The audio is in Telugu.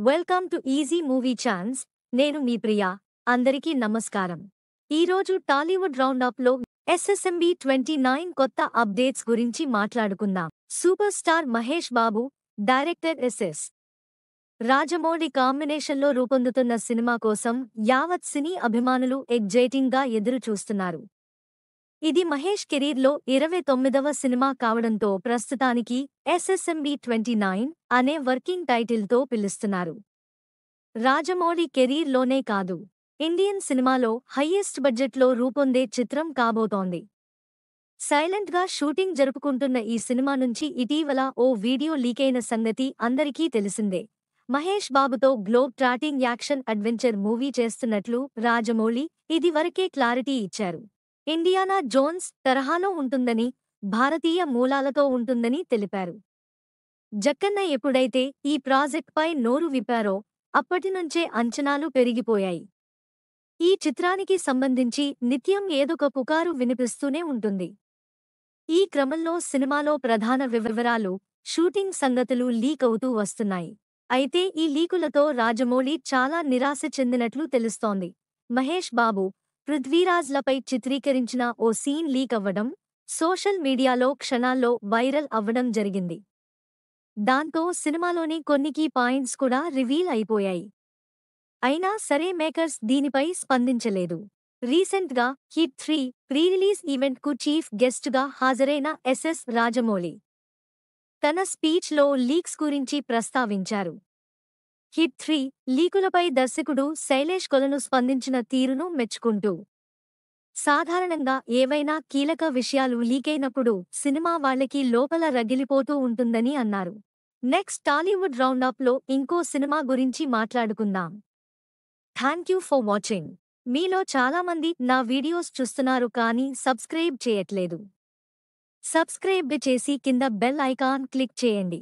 Welcome to easy movie chance. నేను మీ ప్రియా. అందరికీ నమస్కారం. ఈరోజు టాలీవుడ్ రౌండప్లో ఎస్ఎస్ఎంబీ 29 కొత్త అప్డేట్స్ గురించి మాట్లాడుకుందాం. Super star Mahesh Babu, director SS Rajamouli కాంబినేషన్లో రూపొందుతున్న సినిమా కోసం యావత్ సినీ అభిమానులు ఎగ్జైటింగ్గా ఎదురు చూస్తున్నారు. ఇది మహేష్ కెరీర్లో 29వ సినిమా కావడంతో ప్రస్తుతానికి ఎస్ఎస్ఎంబీ 29 అనే వర్కింగ్ టైటిల్తో పిలుస్తున్నారు. రాజమౌళి కెరీర్లోనే కాదు, ఇండియన్ సినిమాలో హయ్యెస్ట్ బడ్జెట్లో రూపొందే చిత్రం కాబోతోంది. సైలెంట్గా షూటింగ్ జరుపుకుంటున్న ఈ సినిమా నుంచి ఇటీవల ఓ వీడియో లీకైన సంగతి అందరికీ తెలిసిందే. మహేష్ బాబుతో globe trotting action adventure movie చేస్తున్నట్లు రాజమౌళి ఇదివరకే క్లారిటీ ఇచ్చారు. ఇండియానా జోన్స్ తరహాలో ఉంటుందని, భారతీయ మూలాలతో ఉంటుందని తెలిపారు. జక్కన్న ఎప్పుడైతే ఈ ప్రాజెక్ట్పై నోరు విప్పారో అప్పటినుంచే అంచనాలు పెరిగిపోయాయి. ఈ చిత్రానికి సంబంధించి నిత్యం ఏదొక పుకారు వినిపిస్తూనే ఉంటుంది. ఈ క్రమంలో సినిమాలో ప్రధాన వివరాలు, షూటింగ్ సంగతులు లీక్ అవుతూ వస్తున్నాయి. అయితే ఈ లీకులతో రాజమౌళి చాలా నిరాశ చెందినట్లు తెలుస్తోంది. మహేష్ బాబు, పృథ్వీరాజ్లపై చిత్రీకరించిన ఓ సీన్ లీక్ అవ్వడం సోషల్ మీడియాలో క్షణాల్లో వైరల్ అవ్వడం జరిగింది. దాంతో సినిమాలోని కొన్ని కీ పాయింట్స్ కూడా రివీల్ అయిపోయాయి. అయినా సరే మేకర్స్ దీనిపై స్పందించలేదు. రీసెంట్గా హిట్ 3 ప్రీ రిలీజ్ ఈవెంట్కు చీఫ్ గెస్ట్గా హాజరైన ఎస్ఎస్ రాజమౌళి తన స్పీచ్లో లీక్స్ గురించి ప్రస్తావించారు. హిట్ 3 లీకులపై దర్శకుడు శైలేష్ కొలను స్పందించిన తీరును మెచ్చుకుంటూ, సాధారణంగా ఏవైనా కీలక విషయాలు లీకైనప్పుడు సినిమా వాళ్ళకి లోపల రగిలిపోతూ ఉంటుందని అన్నారు. నెక్స్ట్ టాలీవుడ్ రౌండప్లో ఇంకో సినిమా గురించి మాట్లాడుకుందాం. Thank you for watching. మీలో చాలామంది నా వీడియోస్ చూస్తున్నారు కానీ సబ్స్క్రైబ్ చేయట్లేదు. సబ్స్క్రైబ్ చేసి కింద బెల్ ఐకాన్ క్లిక్ చేయండి.